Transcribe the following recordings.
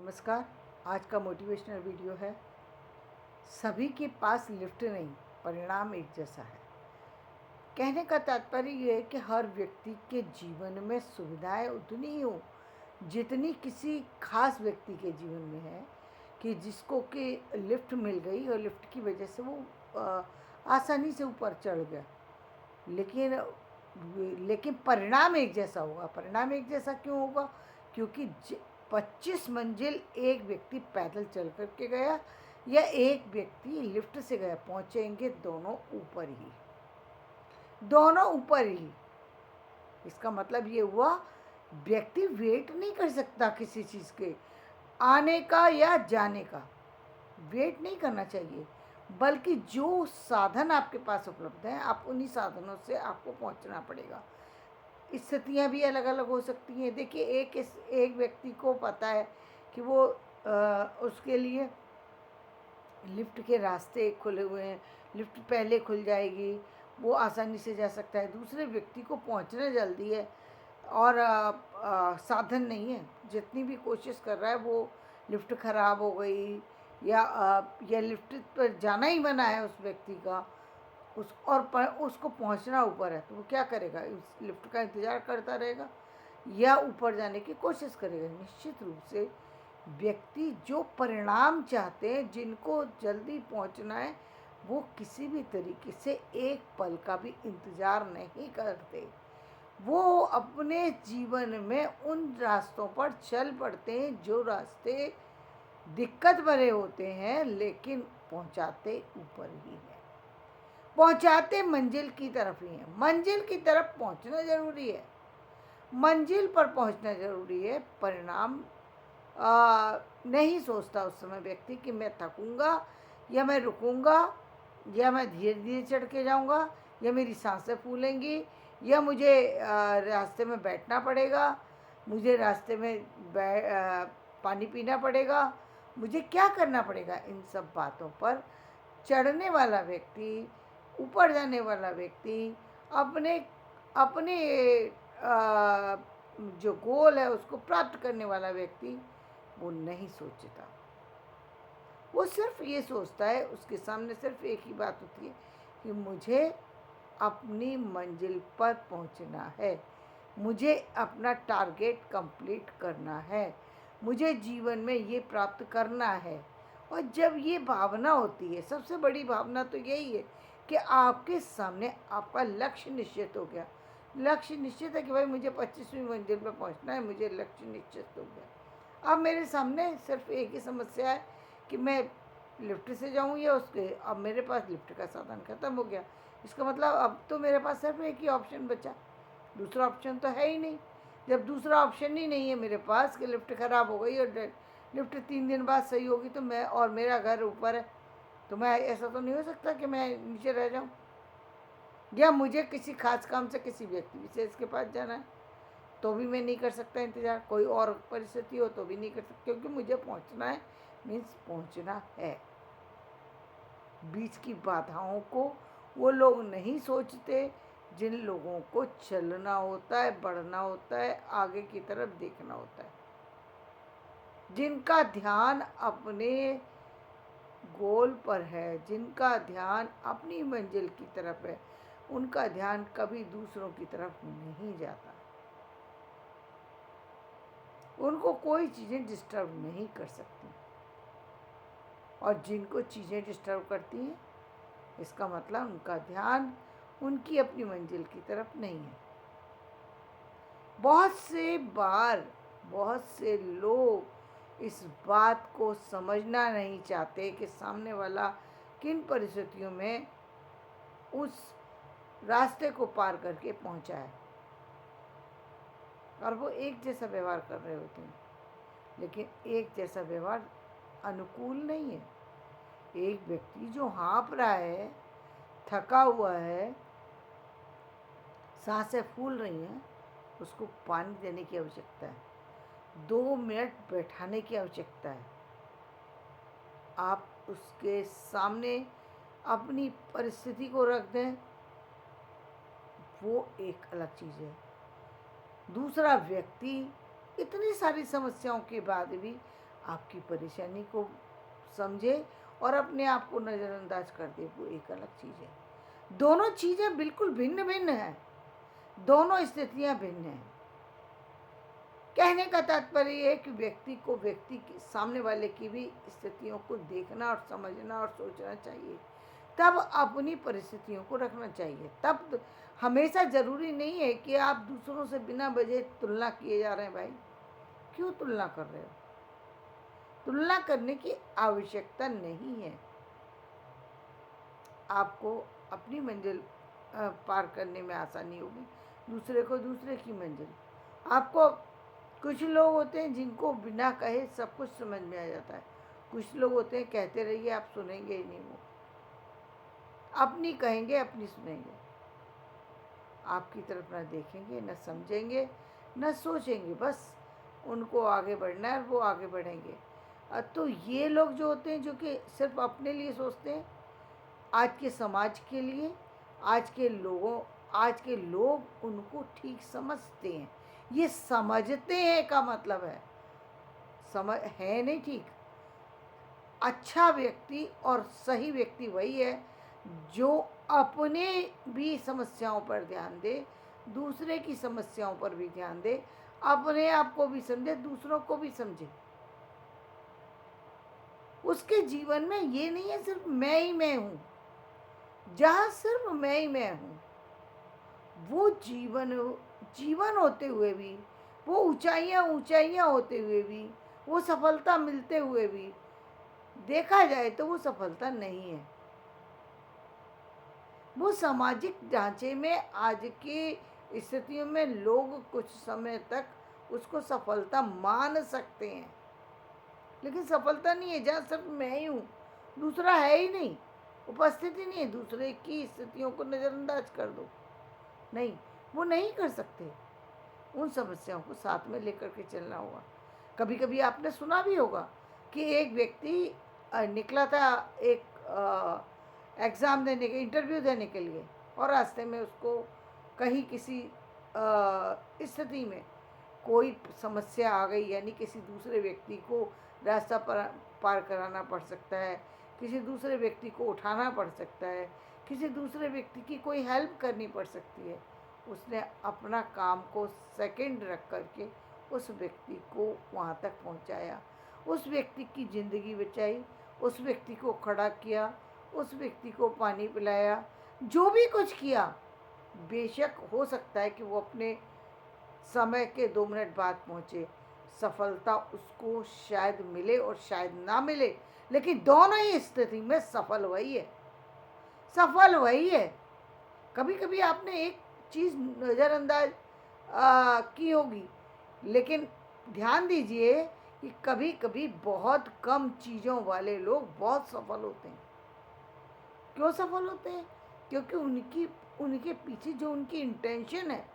नमस्कार। आज का मोटिवेशनल वीडियो है, सभी के पास लिफ्ट नहीं, परिणाम एक जैसा है। कहने का तात्पर्य ये है कि हर व्यक्ति के जीवन में सुविधाएं उतनी ही हो जितनी किसी खास व्यक्ति के जीवन में है, कि जिसको कि लिफ्ट मिल गई और लिफ्ट की वजह से वो आसानी से ऊपर चढ़ गया। लेकिन लेकिन परिणाम एक जैसा होगा। परिणाम एक जैसा क्यों होगा? क्योंकि 25 मंजिल एक व्यक्ति पैदल चल कर के गया या एक व्यक्ति लिफ्ट से गया, पहुंचेंगे दोनों ऊपर ही, दोनों ऊपर ही। इसका मतलब ये हुआ, व्यक्ति वेट नहीं कर सकता किसी चीज़ के आने का या जाने का। वेट नहीं करना चाहिए, बल्कि जो साधन आपके पास उपलब्ध हैं, आप उन्हीं साधनों से आपको पहुंचना पड़ेगा। स्थितियाँ भी अलग अलग हो सकती हैं। देखिए, एक व्यक्ति को पता है कि वो उसके लिए लिफ्ट के रास्ते खुले हुए हैं, लिफ्ट पहले खुल जाएगी, वो आसानी से जा सकता है। दूसरे व्यक्ति को पहुंचना जल्दी है और साधन नहीं है, जितनी भी कोशिश कर रहा है वो लिफ्ट खराब हो गई या लिफ्ट पर जाना ही मना है उस व्यक्ति का, उसको पहुंचना ऊपर है, तो वो क्या करेगा? उस लिफ्ट का इंतज़ार करता रहेगा या ऊपर जाने की कोशिश करेगा? निश्चित रूप से व्यक्ति जो परिणाम चाहते हैं, जिनको जल्दी पहुंचना है, वो किसी भी तरीके से एक पल का भी इंतज़ार नहीं करते। वो अपने जीवन में उन रास्तों पर चल पड़ते हैं जो रास्ते दिक्कत भरे होते हैं, लेकिन पहुंचाते ऊपर ही हैं, पहुंचाते मंजिल की तरफ ही हैं। मंजिल की तरफ पहुंचना ज़रूरी है, मंजिल पर पहुंचना ज़रूरी है। परिणाम नहीं सोचता उस समय व्यक्ति कि मैं थकूंगा या मैं रुकूंगा या मैं धीरे धीरे चढ़ के जाऊंगा या मेरी सांसें फूलेंगी या मुझे रास्ते में बैठना पड़ेगा, मुझे रास्ते में पानी पीना पड़ेगा, मुझे क्या करना पड़ेगा। इन सब बातों पर चढ़ने वाला व्यक्ति, ऊपर जाने वाला व्यक्ति, अपने अपने जो गोल है उसको प्राप्त करने वाला व्यक्ति, वो नहीं सोचता। वो सिर्फ ये सोचता है, उसके सामने सिर्फ एक ही बात होती है कि मुझे अपनी मंजिल पर पहुंचना है, मुझे अपना टारगेट कंप्लीट करना है, मुझे जीवन में ये प्राप्त करना है। और जब ये भावना होती है, सबसे बड़ी भावना तो यही है कि आपके सामने आपका लक्ष्य निश्चित हो गया। लक्ष्य निश्चित है कि भाई मुझे 25वीं मंजिल पर पहुंचना है, मुझे लक्ष्य निश्चित हो गया। अब मेरे सामने सिर्फ एक ही समस्या है कि मैं लिफ्ट से जाऊं या उसके। अब मेरे पास लिफ्ट का साधन खत्म हो गया, इसका मतलब अब तो मेरे पास सिर्फ एक ही ऑप्शन बचा, दूसरा ऑप्शन तो है ही नहीं। जब दूसरा ऑप्शन ही नहीं है मेरे पास कि लिफ्ट ख़राब हो गई और लिफ्ट 3 दिन बाद सही होगी, तो मैं, और मेरा घर ऊपर है, तो मैं, ऐसा तो नहीं हो सकता कि मैं नीचे रह जाऊं। या मुझे किसी खास काम से किसी व्यक्ति विशेष के पास जाना है, तो भी मैं नहीं कर सकता इंतज़ार। कोई और परिस्थिति हो तो भी नहीं कर सकता, क्योंकि मुझे पहुंचना है, मीन्स पहुंचना है। बीच की बाधाओं को वो लोग नहीं सोचते जिन लोगों को चलना होता है, बढ़ना होता है, आगे की तरफ देखना होता है, जिनका ध्यान अपने गोल पर है, जिनका ध्यान अपनी मंजिल की तरफ है, उनका ध्यान कभी दूसरों की तरफ नहीं जाता। उनको कोई चीज़ें डिस्टर्ब नहीं कर सकती, और जिनको चीज़ें डिस्टर्ब करती हैं, इसका मतलब उनका ध्यान उनकी अपनी मंजिल की तरफ नहीं है। बहुत से बार बहुत से लोग इस बात को समझना नहीं चाहते कि सामने वाला किन परिस्थितियों में उस रास्ते को पार करके पहुंचा है, और वो एक जैसा व्यवहार कर रहे होते हैं, लेकिन एक जैसा व्यवहार अनुकूल नहीं है। एक व्यक्ति जो हाँफ रहा है, थका हुआ है, सांसें फूल रही हैं, उसको पानी देने की आवश्यकता है, 2 मिनट बैठाने की आवश्यकता है। आप उसके सामने अपनी परिस्थिति को रख दें, वो एक अलग चीज़ है। दूसरा व्यक्ति इतनी सारी समस्याओं के बाद भी आपकी परेशानी को समझे और अपने आप को नज़रअंदाज कर दे, वो एक अलग चीज़ है। दोनों चीज़ें बिल्कुल भिन्न भिन्न हैं, दोनों स्थितियां भिन्न हैं। कहने का तात्पर्य ये है कि व्यक्ति को व्यक्ति के सामने वाले की भी स्थितियों को देखना और समझना और सोचना चाहिए, तब अपनी परिस्थितियों को रखना चाहिए। तब हमेशा ज़रूरी नहीं है कि आप दूसरों से बिना वजह तुलना किए जा रहे हैं। भाई क्यों तुलना कर रहे हो? तुलना करने की आवश्यकता नहीं है। आपको अपनी मंजिल पार करने में आसानी होगी, दूसरे को दूसरे की मंजिल। आपको कुछ लोग होते हैं जिनको बिना कहे सब कुछ समझ में आ जाता है, कुछ लोग होते हैं कहते रहिए आप सुनेंगे ही नहीं, वो अपनी कहेंगे अपनी सुनेंगे, आपकी तरफ ना देखेंगे न समझेंगे न सोचेंगे, बस उनको आगे बढ़ना है, वो आगे बढ़ेंगे। तो ये लोग जो होते हैं जो कि सिर्फ अपने लिए सोचते हैं, आज के समाज के लिए, आज के लोग उनको ठीक समझते हैं। ये समझते हैं का मतलब है, समझ है नहीं ठीक। अच्छा व्यक्ति और सही व्यक्ति वही है जो अपने भी समस्याओं पर ध्यान दे, दूसरे की समस्याओं पर भी ध्यान दे, अपने आप को भी समझे, दूसरों को भी समझे। उसके जीवन में ये नहीं है सिर्फ मैं ही मैं हूँ। जहाँ सिर्फ मैं ही मैं हूँ, वो जीवन होते हुए भी, वो ऊंचाइयाँ होते हुए भी, वो सफलता मिलते हुए भी देखा जाए तो वो सफलता नहीं है। वो सामाजिक ढांचे में आज की स्थितियों में लोग कुछ समय तक उसको सफलता मान सकते हैं, लेकिन सफलता नहीं है। जहाँ सिर्फ मैं ही हूँ, दूसरा है ही नहीं, उपस्थिति नहीं है, दूसरे की स्थितियों को नज़रअंदाज कर दो, नहीं, वो नहीं कर सकते। उन समस्याओं को साथ में लेकर के चलना होगा। कभी कभी आपने सुना भी होगा कि एक व्यक्ति निकला था एक एग्ज़ाम देने के, इंटरव्यू देने के लिए, और रास्ते में उसको कहीं किसी स्थिति में कोई समस्या आ गई, यानी किसी दूसरे व्यक्ति को रास्ता पार कराना पड़ सकता है, किसी दूसरे व्यक्ति को उठाना पड़ सकता है, किसी दूसरे व्यक्ति की कोई हेल्प करनी पड़ सकती है। उसने अपना काम को सेकंड रख करके उस व्यक्ति को वहाँ तक पहुँचाया, उस व्यक्ति की ज़िंदगी बचाई, उस व्यक्ति को खड़ा किया, उस व्यक्ति को पानी पिलाया, जो भी कुछ किया। बेशक हो सकता है कि वो अपने समय के 2 मिनट बाद पहुँचे, सफलता उसको शायद मिले और शायद ना मिले, लेकिन दोनों ही स्थिति में सफल वही है, सफल वही है। कभी कभी आपने एक चीज़ नज़रअंदाज की होगी, लेकिन ध्यान दीजिए कि कभी कभी बहुत कम चीज़ों वाले लोग बहुत सफल होते हैं। क्यों सफल होते हैं? क्योंकि उनके पीछे जो उनकी इंटेंशन है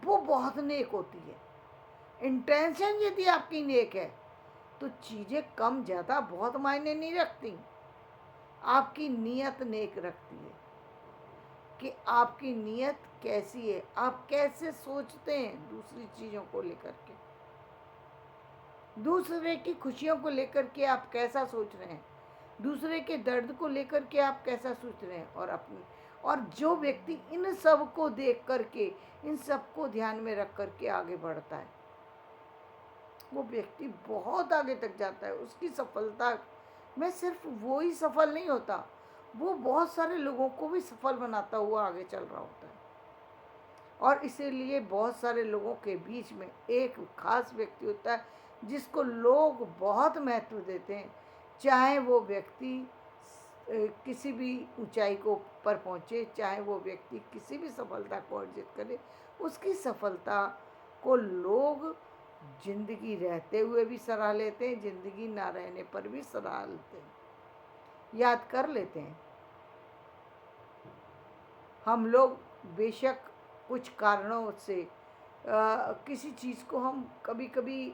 वो बहुत नेक होती है। इंटेंशन यदि आपकी नेक है तो चीज़ें कम ज़्यादा बहुत मायने नहीं रखती, आपकी नीयत नेक रखती है कि आपकी नीयत कैसी है, आप कैसे सोचते हैं दूसरी चीज़ों को लेकर के, दूसरे की खुशियों को लेकर के आप कैसा सोच रहे हैं, दूसरे के दर्द को लेकर के आप कैसा सोच रहे हैं, और जो व्यक्ति इन सब को देख करके, इन सब को ध्यान में रख करके आगे बढ़ता है, वो व्यक्ति बहुत आगे तक जाता है। उसकी सफलता में सिर्फ वो ही सफल नहीं होता, वो बहुत सारे लोगों को भी सफल बनाता हुआ आगे चल रहा होता है। और इसीलिए बहुत सारे लोगों के बीच में एक खास व्यक्ति होता है जिसको लोग बहुत महत्व देते हैं, चाहे वो व्यक्ति किसी भी ऊंचाई को पर पहुँचे, चाहे वो व्यक्ति किसी भी सफलता को अर्जित करे, उसकी सफलता को लोग जिंदगी रहते हुए भी सराह लेते हैं, जिंदगी ना रहने पर भी सराह लेते हैं, याद कर लेते हैं। हम लोग बेशक कुछ कारणों से किसी चीज़ को हम कभी कभी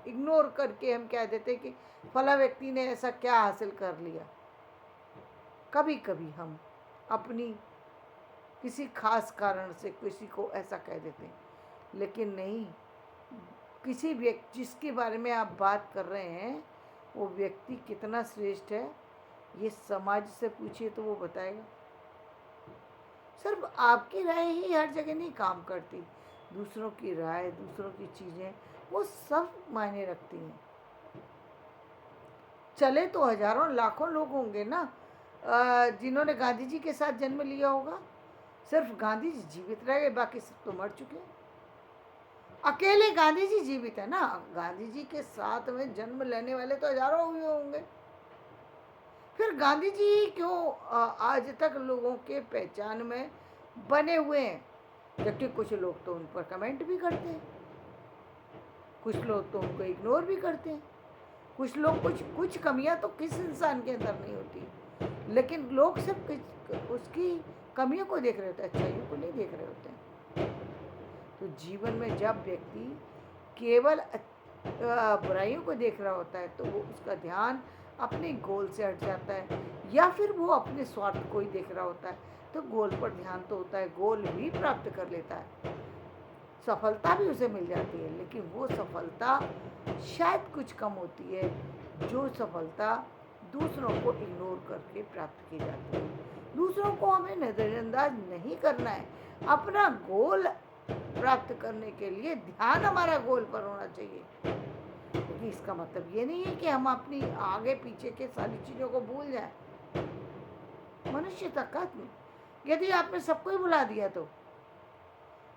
इग्नोर करके हम कह देते हैं कि फला व्यक्ति ने ऐसा क्या हासिल कर लिया। कभी कभी हम अपनी किसी खास कारण से किसी को ऐसा कह देते हैं, लेकिन नहीं, किसी व्यक्ति जिसके बारे में आप बात कर रहे हैं वो व्यक्ति कितना श्रेष्ठ है, ये समाज से पूछिए तो वो बताएगा। सिर्फ आपकी राय ही हर जगह नहीं काम करती, दूसरों की राय, दूसरों की चीज़ें, वो सब मायने रखती हैं। चले तो हजारों लाखों लोग होंगे ना जिन्होंने गांधी जी के साथ जन्म लिया होगा। सिर्फ गांधी जी जीवित रह गए, बाकी सब तो मर चुके हैं। अकेले गांधी जी जीवित है ना, गांधी जी के साथ में जन्म लेने वाले तो हजारों हुए होंगे। फिर गांधी जी क्यों आज तक लोगों के पहचान में बने हुए हैं? जबकि कुछ लोग तो उन पर कमेंट भी करते हैं, कुछ लोग तो उनको इग्नोर भी करते हैं, कुछ लोग कुछ कमियां तो किस इंसान के अंदर नहीं होती, लेकिन लोग सब उसकी कमियों को देख रहे होते हैं, अच्छाइयों को नहीं देख रहे होते हैं। तो जीवन में जब व्यक्ति केवल बुराइयों को देख रहा होता है तो वो उसका ध्यान अपने गोल से हट जाता है, या फिर वो अपने स्वार्थ को ही देख रहा होता है तो गोल पर ध्यान तो होता है, गोल भी प्राप्त कर लेता है, सफलता भी उसे मिल जाती है, लेकिन वो सफलता शायद कुछ कम होती है जो सफलता दूसरों को इग्नोर करके प्राप्त की जाती है। दूसरों को हमें नज़रअंदाज नहीं करना है, अपना गोल प्राप्त करने के लिए ध्यान हमारा गोल पर होना चाहिए। क्योंकि इसका मतलब ये नहीं है कि हम अपनी आगे पीछे के सारी चीज़ों को भूल जाएं। मनुष्य ताकत में यदि आपने सबको ही बुला दिया तो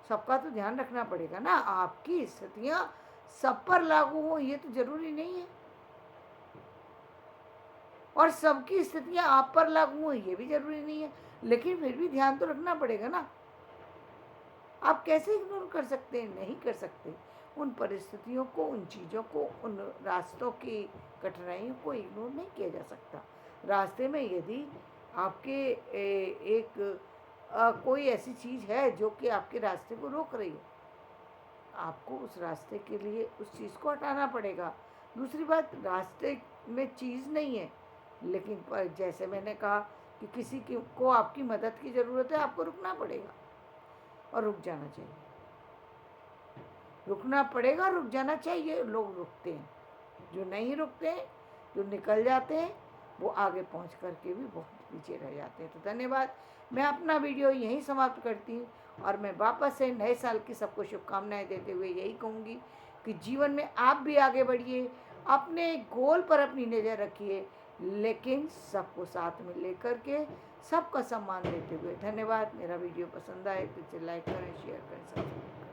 सबका तो ध्यान रखना पड़ेगा ना। आपकी स्थितियां सब पर लागू हो ये तो जरूरी नहीं है, और सबकी स्थितियां आप पर लागू हो ये भी जरूरी नहीं है, लेकिन फिर भी ध्यान तो रखना पड़ेगा ना। आप कैसे इग्नोर कर सकते हैं? नहीं कर सकते। उन परिस्थितियों को, उन चीज़ों को, उन रास्तों की कठिनाइयों को इग्नोर नहीं किया जा सकता। रास्ते में यदि आपके कोई ऐसी चीज़ है जो कि आपके रास्ते को रोक रही है, आपको उस रास्ते के लिए उस चीज़ को हटाना पड़ेगा। दूसरी बात, रास्ते में चीज़ नहीं है, लेकिन जैसे मैंने कहा कि किसी को आपकी मदद की ज़रूरत है, आपको रुकना पड़ेगा और रुक जाना चाहिए। रुकना पड़ेगा, रुक जाना चाहिए। लोग रुकते हैं, जो नहीं रुकते हैं, जो निकल जाते हैं, वो आगे पहुंच करके भी बहुत पीछे रह जाते हैं। तो धन्यवाद। मैं अपना वीडियो यहीं समाप्त करती हूँ और मैं वापस से नए साल की सबको शुभकामनाएं देते हुए यही कहूँगी कि जीवन में आप भी आगे बढ़िए, अपने गोल पर अपनी नज़र रखिए, लेकिन सबको साथ में लेकर के सबका सम्मान देते हुए। धन्यवाद। मेरा वीडियो पसंद आए तो इसे लाइक करें, शेयर करें, सब्सक्राइब करें।